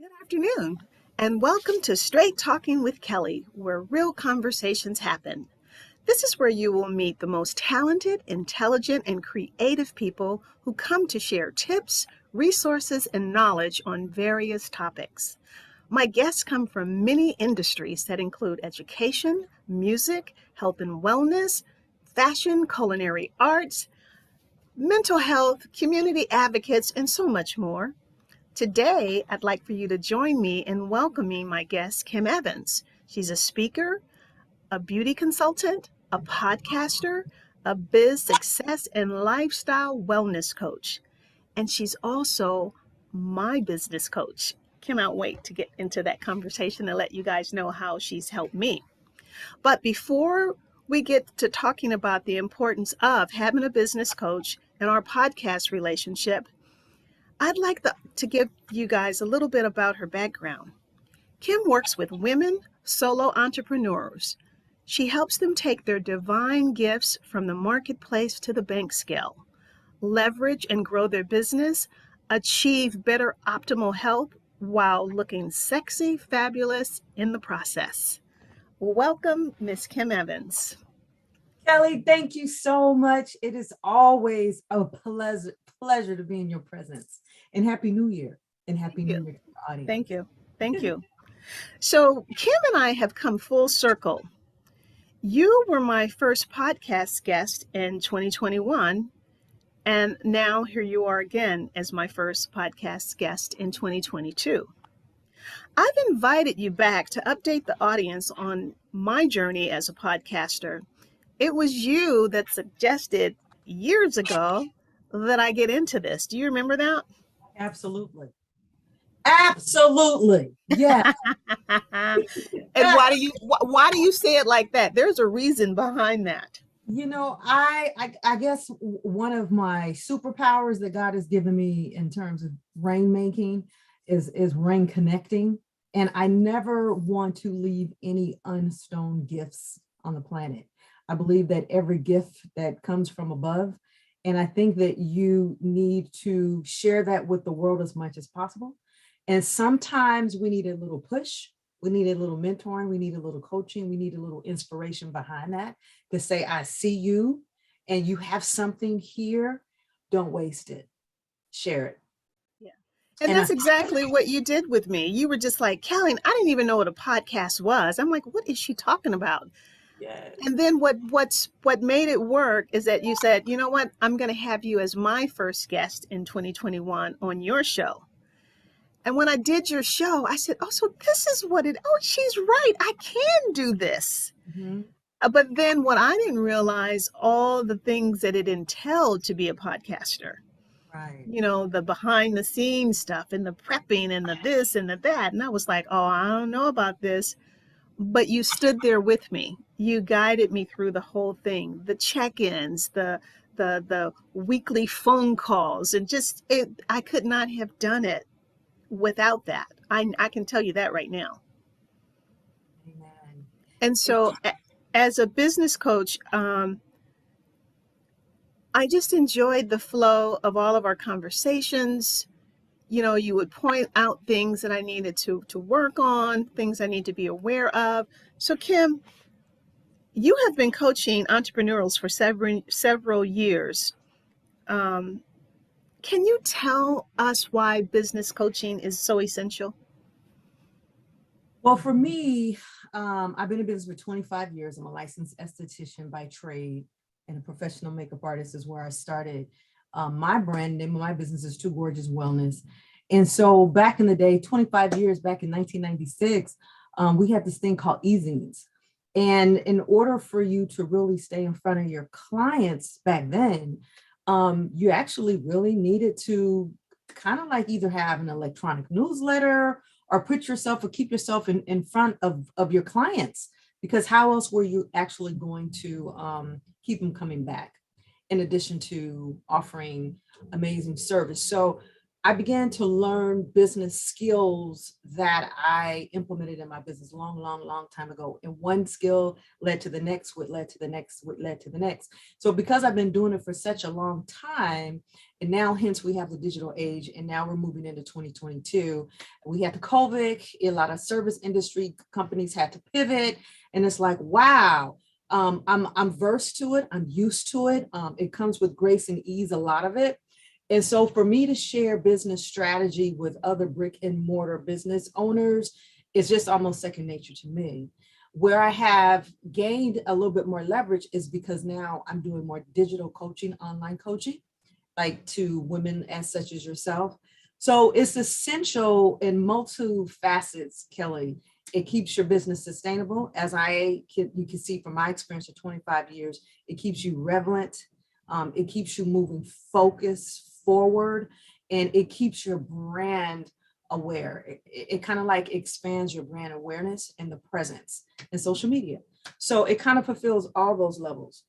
Good afternoon, and welcome to Straight Talking with Kelly, where real conversations happen. This is where you will meet the most talented, intelligent, and creative people who come to share tips, resources, and knowledge on various topics. My guests come from many industries that include education, music, health and wellness, fashion, culinary arts, mental health, community advocates, and so much more. Today, I'd like for you to join me in welcoming my guest, Kim Evans. She's a speaker, a beauty consultant, a podcaster, a biz success and lifestyle wellness coach. And she's also my business coach. Cannot wait to get into that conversation and let you guys know how she's helped me. But before we get to talking about the importance of having a business coach in our podcast relationship, I'd like to give you guys a little bit about her background. Kim works with women solo entrepreneurs. She helps them take their divine gifts from the marketplace to the bank scale, leverage and grow their business, achieve better optimal health while looking sexy, fabulous in the process. Welcome, Miss Kim Evans. Kelly, thank you so much. It is always a pleasure to be in your presence. And Happy New Year. And Happy New Year to the audience. Thank you. Thank you. So Kim and I have come full circle. You were my first podcast guest in 2021, and now here you are again as my first podcast guest in 2022. I've invited you back to update the audience on my journey as a podcaster. It was you that suggested years ago that I get into this. Do you remember that? Absolutely. Absolutely. Yeah. And why do you say it like that? There's a reason behind that. You know, I guess one of my superpowers that God has given me in terms of rainmaking is rain connecting. And I never want to leave any unstown gifts on the planet. I believe that every gift that comes from above, and I think that you need to share that with the world as much as possible. And sometimes we need a little push, we need a little mentoring, we need a little coaching, we need a little inspiration behind that to say, I see you and you have something here. Don't waste it. Share it. Yeah. And that's exactly what you did with me. You were just like, Kelly, I didn't even know what a podcast was. I'm like, what is she talking about? Yes. And then what made it work is that you said, you know what, I'm going to have you as my first guest in 2021 on your show. And when I did your show, I said, oh, so this is she's right. I can do this. Mm-hmm. But then what I didn't realize, all the things that it entailed to be a podcaster. Right. You know, the behind the scenes stuff and the prepping and the this and the that. And I was like, oh, I don't know about this. But you stood there with me. You guided me through the whole thing, the check-ins, the weekly phone calls, and I could not have done it without that. I can tell you that right now. Amen. And so as a business coach, I just enjoyed the flow of all of our conversations. You know, you would point out things that I needed to work on, things I need to be aware of. So Kim, you have been coaching entrepreneurs for several years. Can you tell us why business coaching is so essential? Well, for me, I've been in business for 25 years. I'm a licensed esthetician by trade, and a professional makeup artist is where I started. My brand name of my business is Too Gorgeous Wellness. And so back in the day, 25 years back in 1996, we had this thing called e-zines. And in order for you to really stay in front of your clients back then, you actually really needed to kind of like either have an electronic newsletter or put yourself or keep yourself in front of your clients, because how else were you actually going to keep them coming back, in addition to offering amazing service? So I began to learn business skills that I implemented in my business long, long, long time ago. And one skill led to the next, what led to the next, what led to the next. So because I've been doing it for such a long time, and now hence we have the digital age, and now we're moving into 2022. We had the COVID, a lot of service industry companies had to pivot. And it's like, wow, I'm versed to it. I'm used to it. It comes with grace and ease, a lot of it. And so for me to share business strategy with other brick and mortar business owners is just almost second nature to me. Where I have gained a little bit more leverage is because now I'm doing more digital coaching, online coaching, like to women as such as yourself. So it's essential in multifacets, Kelly. It keeps your business sustainable. You can see from my experience of 25 years, it keeps you relevant. It keeps you moving focused forward, and it keeps your brand aware. It kind of like expands your brand awareness and the presence in social media. So it kind of fulfills all those levels.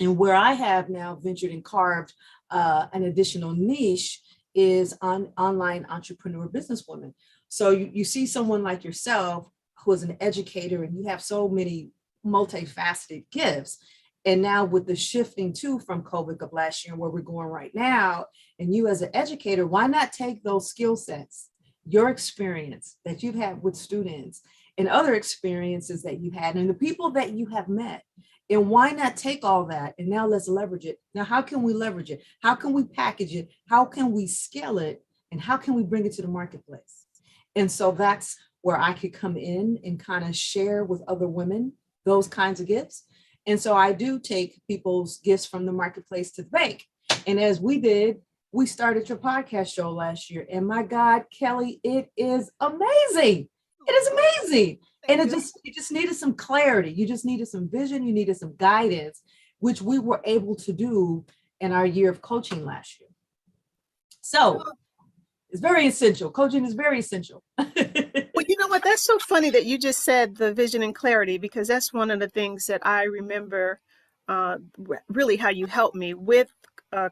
And where I have now ventured and carved an additional niche is on online entrepreneur businesswomen. So you see someone like yourself who is an educator, and you have so many multifaceted gifts. And now with the shifting too from COVID of last year and where we're going right now, and you as an educator, why not take those skill sets, your experience that you've had with students and other experiences that you've had and the people that you have met, and why not take all that and now let's leverage it. Now, how can we leverage it? How can we package it? How can we scale it? And how can we bring it to the marketplace? And so that's where I could come in and kind of share with other women those kinds of gifts. And so I do take people's gifts from the marketplace to the bank. And as we did, we started your podcast show last year. And my God, Kelly, it is amazing. It is amazing. And it just needed some clarity. You just needed some vision. You needed some guidance, which we were able to do in our year of coaching last year. So it's very essential. Coaching is very essential. Well, you know what? That's so funny that you just said the vision and clarity, because that's one of the things that I remember really how you helped me with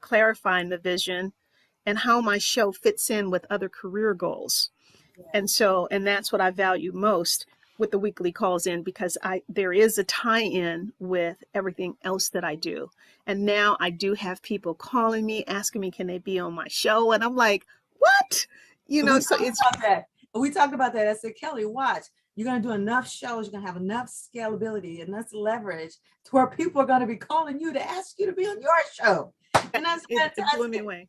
clarifying the vision and how my show fits in with other career goals. And that's what I value most with the weekly calls in, because there is a tie-in with everything else that I do. And now I do have people calling me, asking me, can they be on my show? And I'm like, what? So it's that. We talked about that. I said, Kelly, watch. You're going to do enough shows. You're going to have enough scalability, enough leverage to where people are going to be calling you to ask you to be on your show. And that's it blew me away.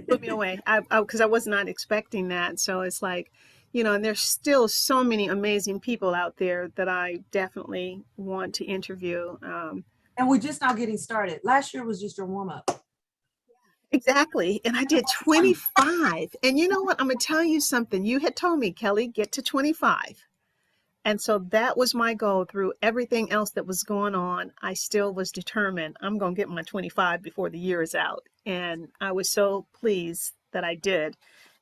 Blew me away. Because I was not expecting that. So it's like, and there's still so many amazing people out there that I definitely want to interview. And we're just now getting started. Last year was just your warm up. Exactly. And I did 25. And you know what? I'm going to tell you something. You had told me, Kelly, get to 25. And so that was my goal. Through everything else that was going on, I still was determined I'm going to get my 25 before the year is out. And I was so pleased that I did.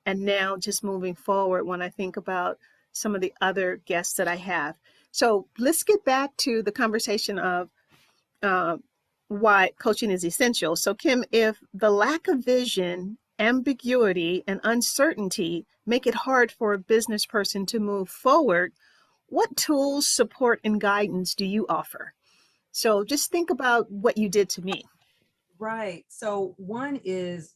And now just moving forward, when I think about some of the other guests that I have. So let's get back to the conversation of uh, why coaching is essential. So Kim, if the lack of vision, ambiguity, and uncertainty make it hard for a business person to move forward, what tools, support, and guidance do you offer? So just think about what you did to me. Right. So one is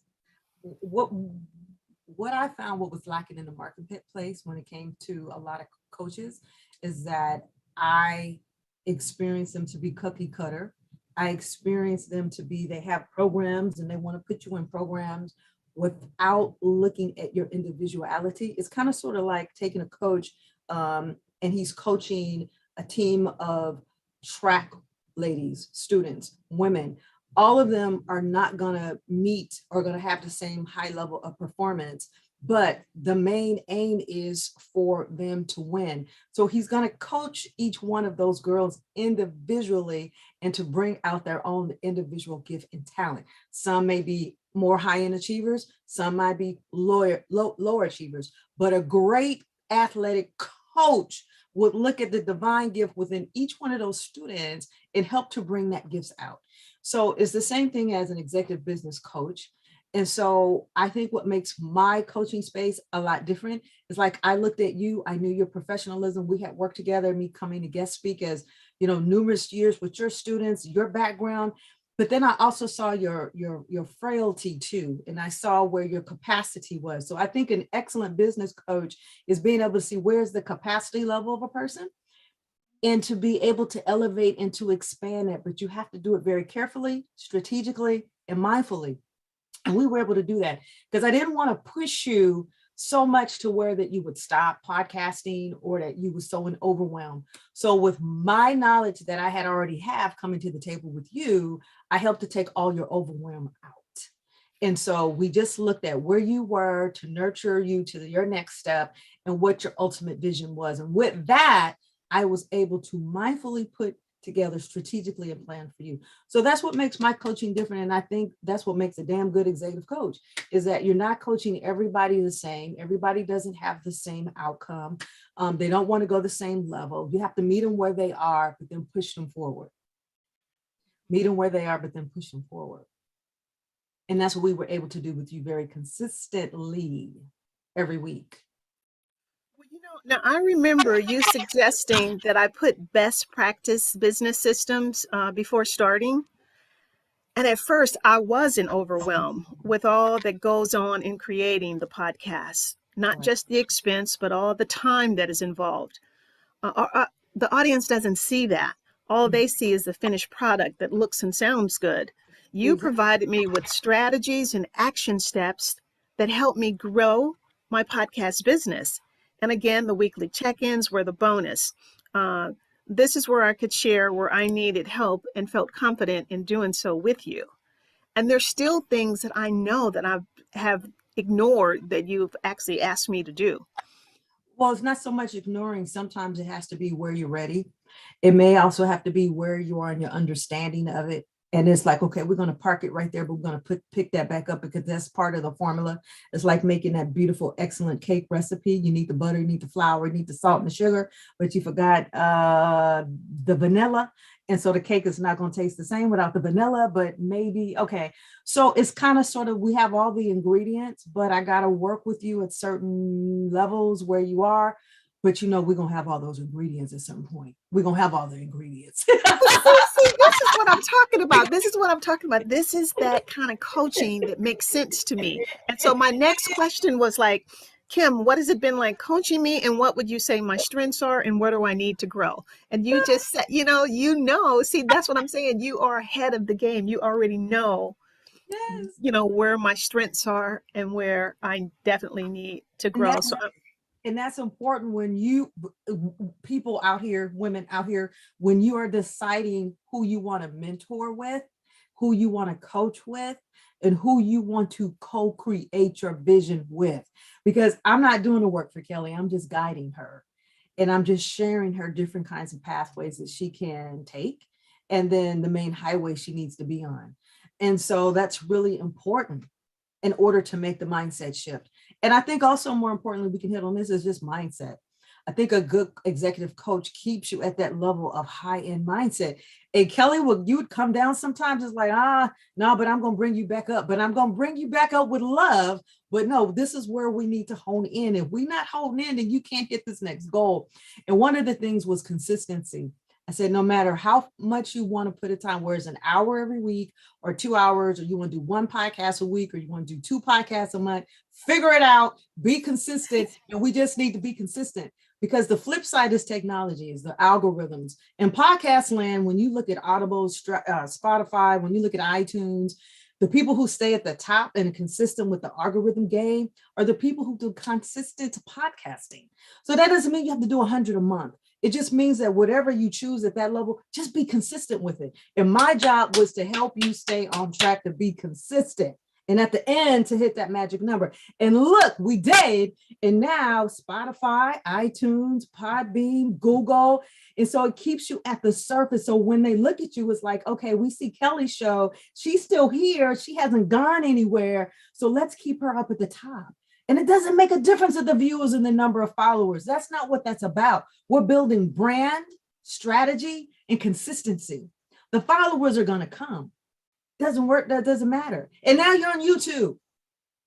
what I found what was lacking in the marketplace when it came to a lot of coaches is that I experienced them to be cookie cutter. I experienced them to be, they have programs and they want to put you in programs without looking at your individuality. It's kind of sort of like taking a coach and he's coaching a team of track ladies, students, women. All of them are not going to meet or going to have the same high level of performance, but the main aim is for them to win. So he's going to coach each one of those girls individually and to bring out their own individual gift and talent. Some may be more high-end achievers, some might be lower achievers, but a great athletic coach would look at the divine gift within each one of those students and help to bring that gifts out. So it's the same thing as an executive business coach. And so I think what makes my coaching space a lot different is like, I looked at you, I knew your professionalism. We had worked together, me coming to guest speak as, numerous years with your students, your background. But then I also saw your frailty too. And I saw where your capacity was. So I think an excellent business coach is being able to see where's the capacity level of a person and to be able to elevate and to expand it. But you have to do it very carefully, strategically, and mindfully. And we were able to do that because I didn't want to push you so much to where that you would stop podcasting or that you were so overwhelmed. So with my knowledge that I had already have coming to the table with you, I helped to take all your overwhelm out. And so we just looked at where you were to nurture you to your next step and what your ultimate vision was. And with that, I was able to mindfully put together strategically a plan for you. So that's what makes my coaching different. And I think that's what makes a damn good executive coach is that you're not coaching everybody the same. Everybody doesn't have the same outcome. They don't want to go the same level. You have to meet them where they are, but then push them forward. Meet them where they are, but then push them forward. And that's what we were able to do with you very consistently every week. Now I remember you suggesting that I put best practice business systems before starting. And at first, I wasn't overwhelmed with all that goes on in creating the podcast, not Right. just the expense, but all the time that is involved. The audience doesn't see that. All they see is the finished product that looks and sounds good. You Exactly. provided me with strategies and action steps that helped me grow my podcast business. And again, the weekly check-ins were the bonus. Uh, this is where I could share where I needed help and felt confident in doing so with you. And there's still things that I know that I have ignored that you've actually asked me to do. Well, it's not so much ignoring. Sometimes it has to be where you're ready. It may also have to be where you are in your understanding of it. And it's like, okay, we're going to park it right there, but we're going to pick that back up because that's part of the formula. It's like making that beautiful, excellent cake recipe. You need the butter, you need the flour, you need the salt and the sugar, but you forgot the vanilla. And so the cake is not going to taste the same without the vanilla, but maybe, okay. So it's kind of sort of, we have all the ingredients, but I got to work with you at certain levels where you are. But we're going to have all those ingredients at some point. We're going to have all the ingredients. See, this is what I'm talking about. This is what I'm talking about. This is that kind of coaching that makes sense to me. And so my next question was like, Kim, what has it been like coaching me? And what would you say my strengths are? And where do I need to grow? And you just said, see, that's what I'm saying. You are ahead of the game. You already know, Yes. where my strengths are and where I definitely need to And grow. So that's important when people out here, women out here, when you are deciding who you want to mentor with, who you want to coach with, and who you want to co-create your vision with. Because I'm not doing the work for Kelly, I'm just guiding her. And I'm just sharing her different kinds of pathways that she can take, and then the main highway she needs to be on. And so that's really important in order to make the mindset shift. And I think also more importantly, we can hit on this is just mindset. I think a good executive coach keeps you at that level of high-end mindset. And Kelly, you would come down sometimes, it's like, no, but I'm going to bring you back up. But I'm going to bring you back up with love. But no, this is where we need to hone in. If we're not honing in, then you can't hit this next goal. And one of the things was consistency. I said, no matter how much you want to put a time, where it's an hour every week or 2 hours, or you want to do one podcast a week, or you want to do 2 podcasts a month, figure it out, be consistent. And we just need to be consistent, because the flip side is technology, is the algorithms. In podcast land, when you look at Audible, Spotify, when you look at iTunes, the people who stay at the top and consistent with the algorithm game are the people who do consistent podcasting. So that doesn't mean you have to do 100 a month. It just means that whatever you choose at that level, just be consistent with it. And my job was to help you stay on track, to be consistent. And at the end, to hit that magic number. And look, we did. And now Spotify, iTunes, Podbean, Google. And so it keeps you at the surface. So when they look at you, it's like, okay, we see Kelly's show. She's still here. She hasn't gone anywhere. So let's keep her up at the top. And it doesn't make a difference of the viewers and the number of followers. That's not what that's about. We're building brand, strategy, and consistency. The followers are going to come. Doesn't work. That doesn't matter. And now you're on YouTube.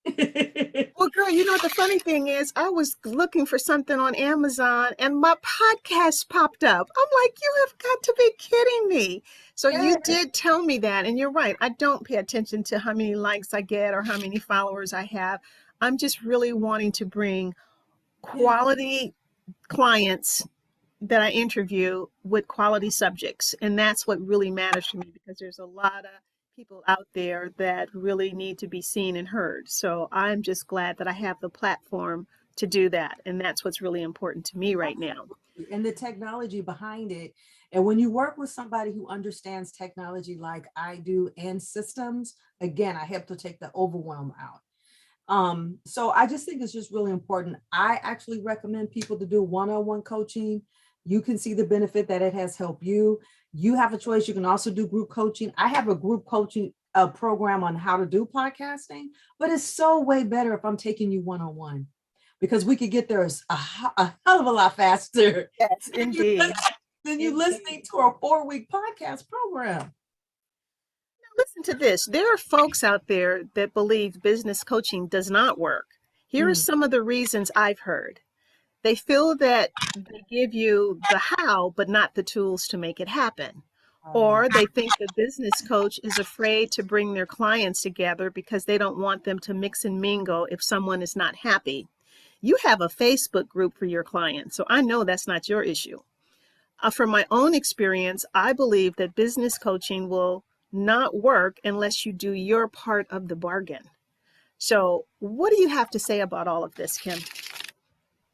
Well, girl, the funny thing is, I was looking for something on Amazon and my podcast popped up. I'm like, you have got to be kidding me. So you did tell me that, and you're right. I don't pay attention to how many likes I get or how many followers I have. I'm just really wanting to bring Yeah. quality clients that I interview with quality subjects. And that's what really matters to me because there's a lot of people out there that really need to be seen and heard. So I'm just glad that I have the platform to do that. And that's what's really important to me right now. And the technology behind it. And when you work with somebody who understands technology like I do and systems, again, I help to take the overwhelm out. So I just think it's just really important. I actually recommend people to do one-on-one coaching. You can see the benefit that it has helped you. You have a choice. You can also do group coaching. I have a group coaching program on how to do podcasting, but it's so way better if I'm taking you one-on-one because we could get there a hell of a lot faster Yes, than you, indeed. than you listening Indeed. to a 4-week podcast program. Listen to this. There are folks out there that believe business coaching does not work. Here are Mm. some of the reasons I've heard. They feel that they give you the how, but not the tools to make it happen. Or they think the business coach is afraid to bring their clients together because they don't want them to mix and mingle if someone is not happy. You have a Facebook group for your clients, so I know that's not your issue. From my own experience, I believe that business coaching will not work unless you do your part of the bargain. So, what do you have to say about all of this, Kim?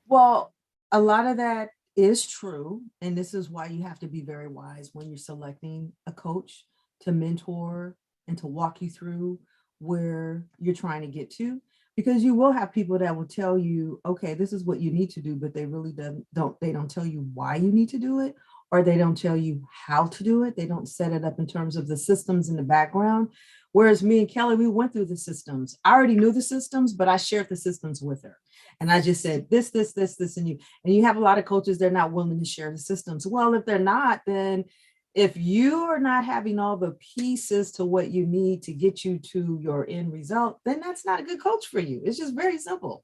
Well, a lot of that is true. And this is why you have to be very wise when you're selecting a coach to mentor and to walk you through where you're trying to get to. Because you will have people that will tell you, okay, this is what you need to do, but they really don't tell you why you need to do it, or they don't tell you how to do it. They don't set it up in terms of the systems in the background. Whereas me and Kelly, we went through the systems. I already knew the systems, but I shared the systems with her. And I just said, this, and you have a lot of coaches, they're not willing to share the systems. Well, if they're not, then if you are not having all the pieces to what you need to get you to your end result, then that's not a good coach for you. It's just very simple.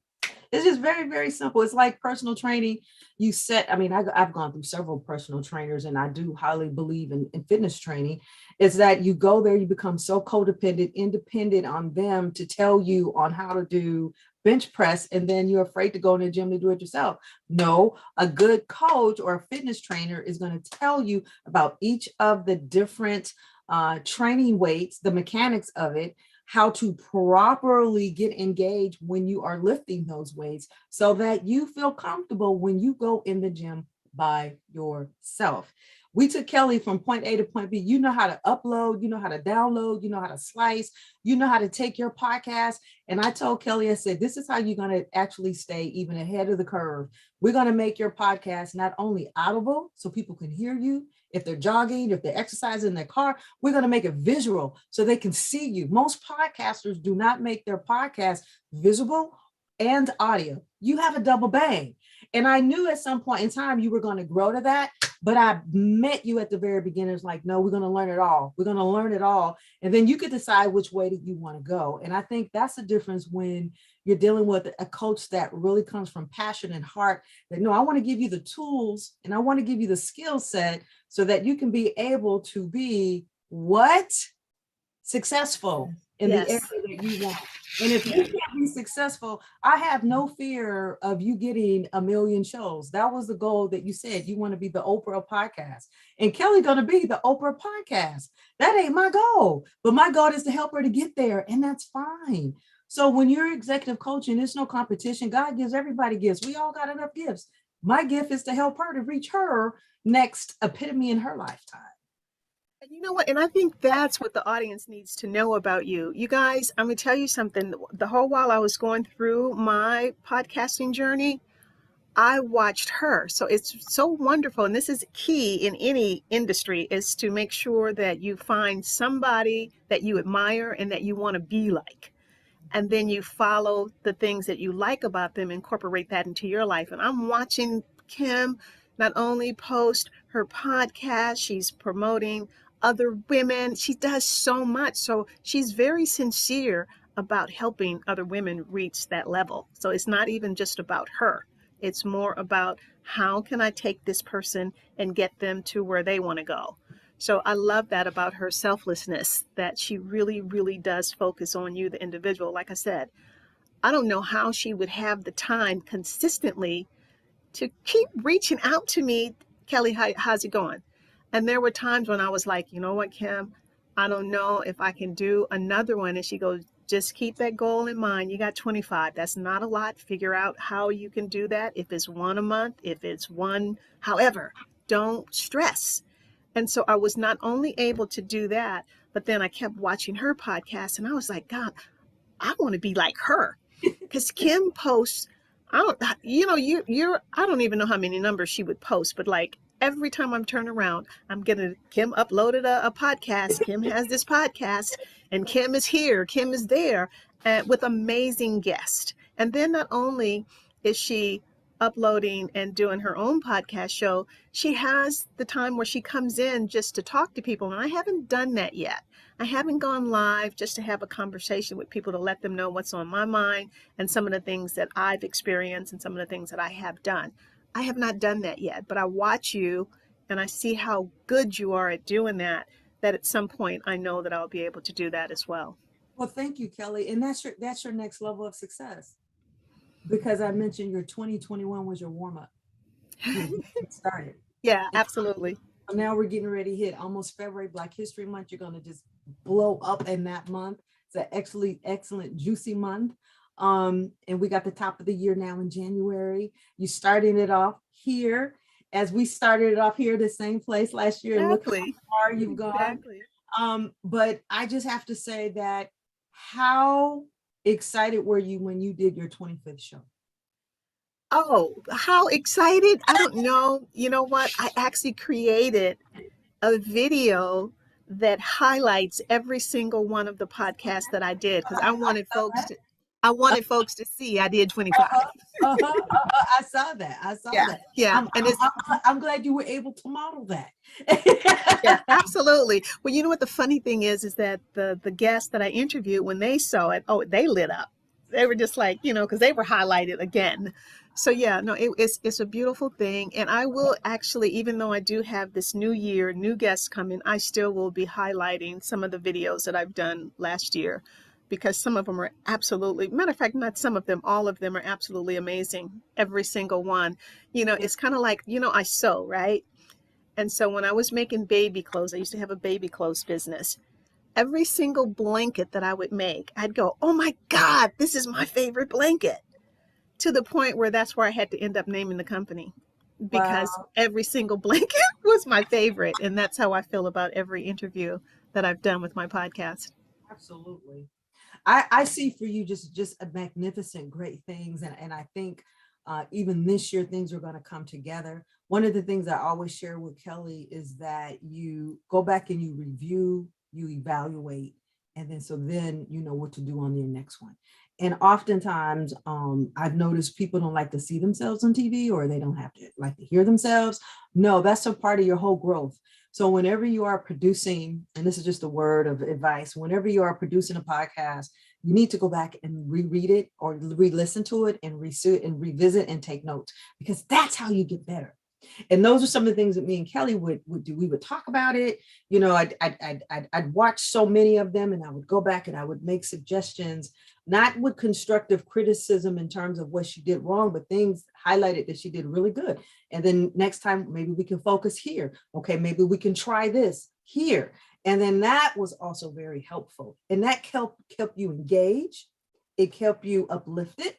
It's just very, very simple. It's like personal training. You set, I mean, I've gone through several personal trainers and I do highly believe in fitness training. Is that you go there, you become so codependent, independent on them to tell you on how to do bench press, and then you're afraid to go in the gym to do it yourself. No, a good coach or a fitness trainer is going to tell you about each of the different training weights, the mechanics of it, how to properly get engaged when you are lifting those weights so that you feel comfortable when you go in the gym by yourself. We took Kelly from point A to point B. You know how to upload, you know how to download, you know how to slice, you know how to take your podcast. And I told Kelly, I said, this is how you're going to actually stay even ahead of the curve. We're going to make your podcast not only audible so people can hear you, if they're jogging, if they're exercising in their car, we're going to make it visual so they can see you. Most podcasters do not make their podcast visible and audio. You have a double bang. And I knew at some point in time you were going to grow to that, but I met you at the very beginning. It's like, no, we're going to learn it all. We're going to learn it all. And then you could decide which way that you want to go. And I think that's the difference when you're dealing with a coach that really comes from passion and heart, that no, I want to give you the tools and I want to give you the skill set so that you can be able to be what? Successful in the area Yes. that you want. And if you Yes. can't be successful, I have no fear of you getting a million shows. That was the goal that you said you want to be the Oprah podcast. And Kelly going to be the Oprah podcast. That ain't my goal. But my goal is to help her to get there. And that's fine. So when you're executive coaching, there's no competition. God gives everybody gifts. We all got enough gifts. My gift is to help her to reach her next epitome in her lifetime. And you know what? And I think that's what the audience needs to know about you. You guys, I'm going to tell you something. The whole while I was going through my podcasting journey, I watched her. So it's so wonderful. And this is key in any industry is to make sure that you find somebody that you admire and that you want to be like. And then you follow the things that you like about them, incorporate that into your life. And I'm watching Kim not only post her podcast, she's promoting other women. She does so much. So she's very sincere about helping other women reach that level. So it's not even just about her. It's more about how can I take this person and get them to where they want to go. So I love that about her selflessness, that she really, really does focus on you, the individual. Like I said, I don't know how she would have the time consistently to keep reaching out to me. Kelly, how's it going? And there were times when I was like, you know what, Kim, I don't know if I can do another one. And she goes, just keep that goal in mind. You got 25. That's not a lot. Figure out how you can do that. If it's one a month, if it's one, however, don't stress. And so I was not only able to do that, but then I kept watching her podcast and I was like, God, I want to be like her. Because Kim posts, I don't, you're, I don't even know how many numbers she would post, but like every time I'm turning around, I'm getting, Kim uploaded a podcast. Kim has this podcast, and Kim is here, Kim is there, with amazing guests. And then not only is she uploading and doing her own podcast show, she has the time where she comes in just to talk to people. And I haven't done that yet. I haven't gone live just to have a conversation with people to let them know what's on my mind and some of the things that I've experienced and some of the things that I have done. I have not done that yet, but I watch you and I see how good you are at doing that, that at some point I know that I'll be able to do that as well. Well, thank you, Kelly. And that's your next level of success. Because I mentioned your 2021 was your warm up. You started. Yeah, absolutely. Now we're getting ready to hit almost February, Black History Month. You're going to just blow up in that month. It's an excellent, juicy month. And we got the top of the year now in January. You starting it off here as we started it off here, the same place last year. Exactly. And look how far you've gone. Exactly. But I just have to say that how excited were you when you did your 25th show? Oh, how excited. I don't know. You know what? I actually created a video that highlights every single one of the podcasts that I did because I wanted folks to see I did 25. I saw that. that. Yeah. I'm glad you were able to model that. Yeah, absolutely. Well, you know what the funny thing is that the guests that I interviewed, when they saw it, oh, they lit up. They were just like, because they were highlighted again. So yeah, no, it's a beautiful thing. And I will actually, even though I do have this new year, new guests coming, I still will be highlighting some of the videos that I've done last year because some of them are absolutely, matter of fact, not some of them, all of them are absolutely amazing. Every single one. It's kind of like, I sew, right? And so when I was making baby clothes, I used to have a baby clothes business. Every single blanket that I would make, I'd go, oh my God, this is my favorite blanket. To the point where that's where I had to end up naming the company because every single blanket was my favorite. And that's how I feel about every interview that I've done with my podcast. Absolutely. I see for you just a magnificent, great things. And I think even this year, things are going to come together. One of the things I always share with Kelly is that you go back and you review, you evaluate, and then you know what to do on your next one. And oftentimes I've noticed people don't like to see themselves on TV or they don't have to like to hear themselves. No, that's a part of your whole growth. So whenever you are producing, and this is just a word of advice, whenever you are producing a podcast, you need to go back and reread it or re-listen to it and revisit and take notes because that's how you get better. And those are some of the things that me and Kelly would do. We would talk about it. I'd watch so many of them and I would go back and I would make suggestions, not with constructive criticism in terms of what she did wrong, but things highlighted that she did really good. And then next time, maybe we can focus here. Okay, maybe we can try this here. And then that was also very helpful. And that kept you engaged. It kept you uplifted.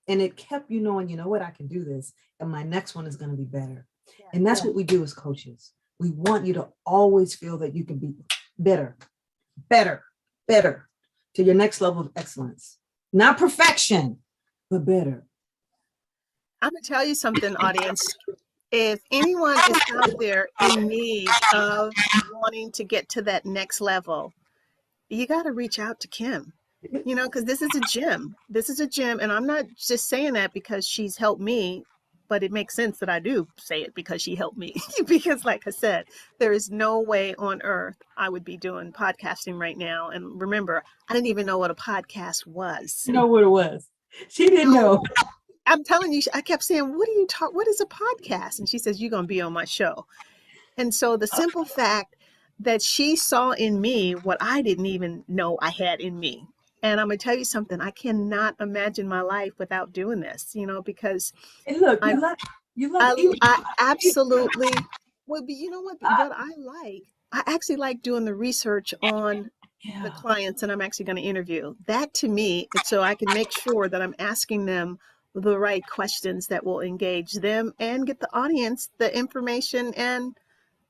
And it kept you knowing, you know what, I can do this. And my next one is going to be better. Yeah, and that's what we do as coaches. We want you to always feel that you can be better to your next level of excellence. Not perfection, but better. I'm going to tell you something, audience. If anyone is out there in need of wanting to get to that next level, you got to reach out to Kim. Because this is a gym. This is a gym. And I'm not just saying that because she's helped me but it makes sense that I do say it because she helped me. Because, like I said, there is no way on earth I would be doing podcasting right now. And remember, I didn't even know what a podcast was. You know what it was. She didn't No, know. I'm telling you, I kept saying, "What do you talk? What is a podcast?" And she says, "You're going to be on my show." And so the simple fact that she saw in me what I didn't even know I had in me. And I'm going to tell you something, I cannot imagine my life without doing this, because And look, I you love even, I absolutely would be, you know what I like? I actually like doing the research on the yeah. clients that I'm actually going to interview. That to me, it's so I can make sure that I'm asking them the right questions that will engage them and get the audience the information and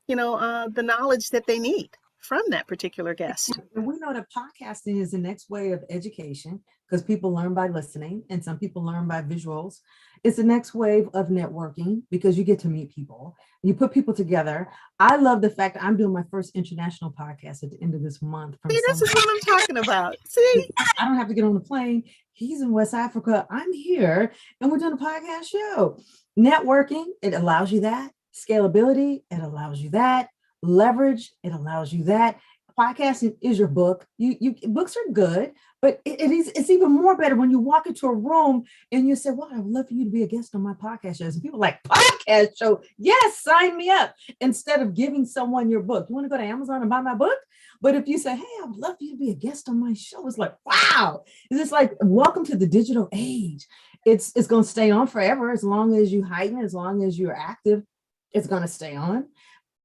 the knowledge that they need from that particular guest. And we know that podcasting is the next way of education because people learn by listening and some people learn by visuals. It's the next wave of networking because you get to meet people. You put people together. I love the fact that I'm doing my first international podcast at the end of this month from See, this somewhere. is what I'm talking about. See, I don't have to get on the plane. He's in West Africa. I'm here and we're doing a podcast show. Networking, it allows you that. Scalability, it allows you that. Leverage, it allows you that. Podcasting is your book. You books are good, but it's even more better when you walk into a room and you say, "Well, I would love for you to be a guest on my podcast shows." And people are like, "Podcast show? Yes, sign me up." Instead of giving someone your book, you want to go to Amazon and buy my book? But if you say, "Hey, I would love for you to be a guest on my show," it's like, wow. It's just like, welcome to the digital age. It's going to stay on forever as long as you heighten, as long as you're active, it's going to stay on.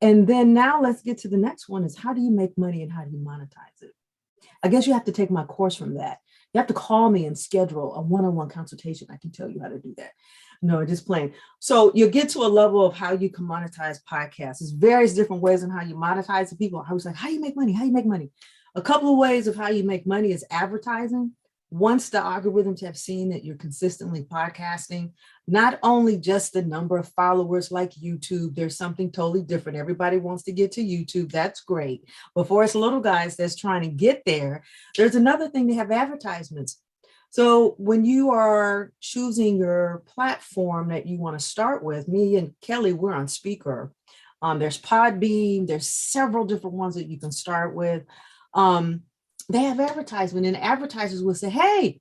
And then now let's get to the next one is how do you make money and how do you monetize it? I guess you have to take my course from that. You have to call me and schedule a one-on-one consultation. I can tell you how to do that. No, just plain. So you'll get to a level of how you can monetize podcasts. There's various different ways on how you monetize the people. I was like, how do you make money? How do you make money? A couple of ways of how you make money is advertising. Once the algorithms have seen that you're consistently podcasting, not only just the number of followers like YouTube, there's something totally different. Everybody wants to get to YouTube. That's great. But for us little guys that's trying to get there, there's another thing. They have advertisements. So when you are choosing your platform that you want to start with, me and Kelly, we're on Speaker. There's Podbean. There's several different ones that you can start with. They have advertisement and advertisers will say, "Hey,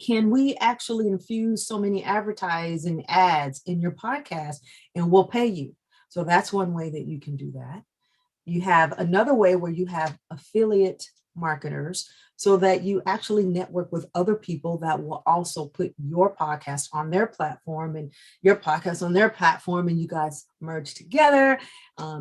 can we actually infuse so many advertising ads in your podcast and we'll pay you?" So that's one way that you can do that. You have another way where you have affiliate marketers so that you actually network with other people that will also put your podcast on their platform and your podcast on their platform, and you guys merge together.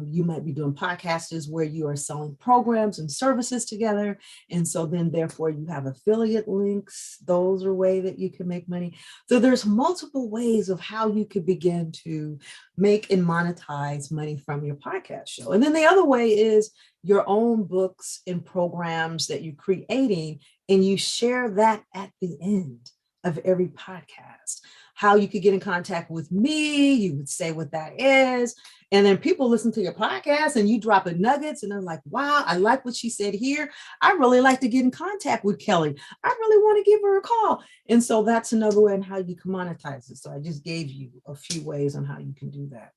You might be doing podcasts where you are selling programs and services together. And so then therefore you have affiliate links. Those are ways that you can make money. So there's multiple ways of how you could begin to make and monetize money from your podcast show. And then the other way is your own books and programs that you're creating, and you share that at the end of every podcast. How you could get in contact with me, you would say what that is. And then people listen to your podcast and you drop the nuggets and they're like, "Wow, I like what she said here. I really like to get in contact with Kelly. I really want to give her a call." And so that's another way on how you can monetize it. So I just gave you a few ways on how you can do that.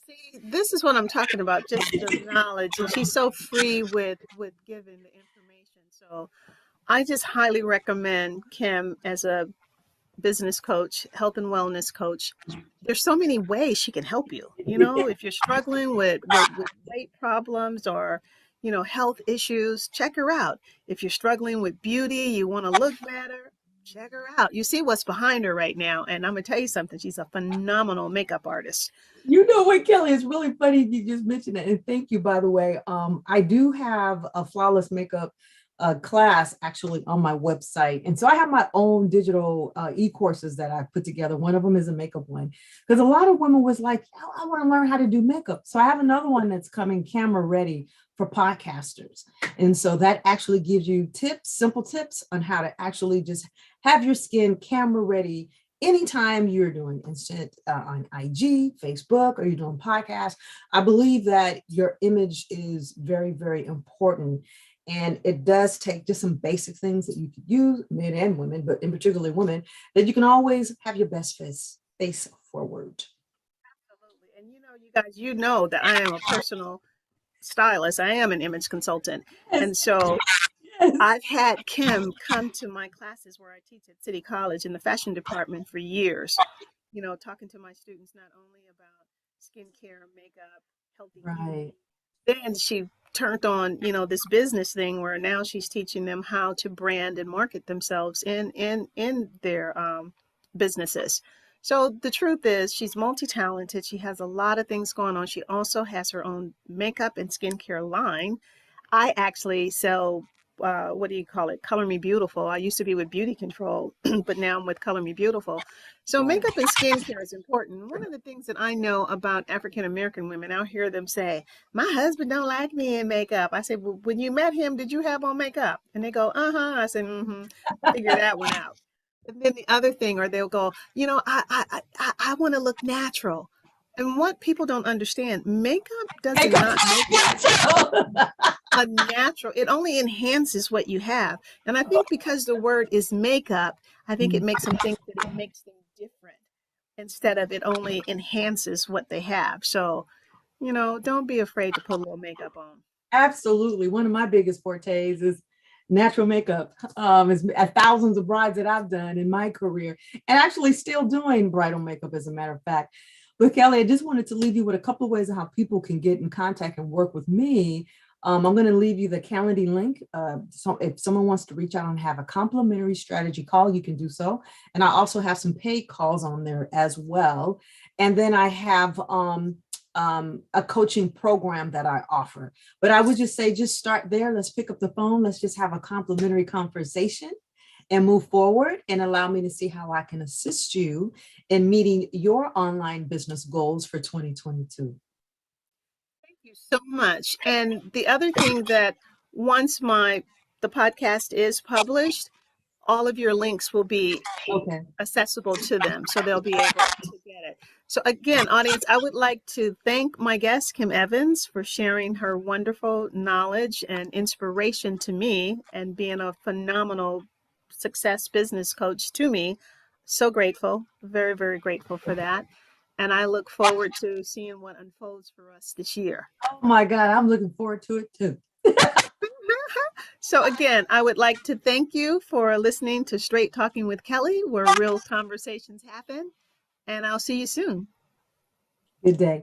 See, this is what I'm talking about, just the knowledge. And she's so free with giving the information. So I just highly recommend Kim as a business coach, health and wellness coach. There's so many ways she can help you. If you're struggling with weight problems or, health issues, check her out. If you're struggling with beauty, you want to look better, check her out. You see what's behind her right now. And I'm going to tell you something. She's a phenomenal makeup artist. You know what, Kelly? It's really funny you just mentioned that. And thank you, by the way. I do have a flawless makeup class actually on my website. And so I have my own digital e-courses that I put together. One of them is a makeup one, because a lot of women was like, "Oh, I want to learn how to do makeup." So I have another one that's coming camera ready for podcasters. And so that actually gives you tips, simple tips on how to actually just have your skin camera ready anytime you're doing instant on IG, Facebook, or you're doing podcasts. I believe that your image is very, very important. And it does take just some basic things that you could use, men and women, but in particularly women, that you can always have your best face face forward. Absolutely. And you guys, you know that I am a personal stylist. I am an image consultant. Yes, And so yes. I've had Kim come to my classes where I teach at City College in the fashion department for years, talking to my students not only about skincare, makeup, healthy eating. Right. Then she turned on, this business thing where now she's teaching them how to brand and market themselves in their businesses. So the truth is, she's multi-talented. She has a lot of things going on. She also has her own makeup and skincare line. I actually sell, what do you call it? Color Me Beautiful. I used to be with Beauty Control, but now I'm with Color Me Beautiful. So Right. makeup and skincare is important. One of the things that I know about African American women, I'll hear them say, "My husband don't like me in makeup." I say, "Well, when you met him, did you have on makeup?" And they go, "Uh-huh." I said, "Mm-hmm. Figure that one out." And then the other thing, or they'll go, I want to look natural. And what people don't understand, makeup does Makeup not make is natural. a natural, it only enhances what you have. And I think because the word is makeup, I think it makes them think that it makes them different instead of it only enhances what they have. So, don't be afraid to put a little makeup on. Absolutely. One of my biggest fortes is natural makeup. Is thousands of brides that I've done in my career, and actually still doing bridal makeup, as a matter of fact. But Kelly, I just wanted to leave you with a couple of ways of how people can get in contact and work with me. I'm going to leave you the Calendly link. So if someone wants to reach out and have a complimentary strategy call, you can do so. And I also have some paid calls on there as well. And then I have a coaching program that I offer. But I would just say, just start there. Let's pick up the phone. Let's just have a complimentary conversation and move forward and allow me to see how I can assist you in meeting your online business goals for 2022. Thank you so much. And the other thing that once the podcast is published, all of your links will be Okay. accessible to them, so they'll be able to get it. So again, audience, I would like to thank my guest, Kim Evans, for sharing her wonderful knowledge and inspiration to me and being a phenomenal success business coach to me. So grateful, very, very grateful for that. And I look forward to seeing what unfolds for us this year. Oh my God, I'm looking forward to it too. So again, I would like to thank you for listening to Straight Talking with Kelly, where real conversations happen. And I'll see you soon. Good day.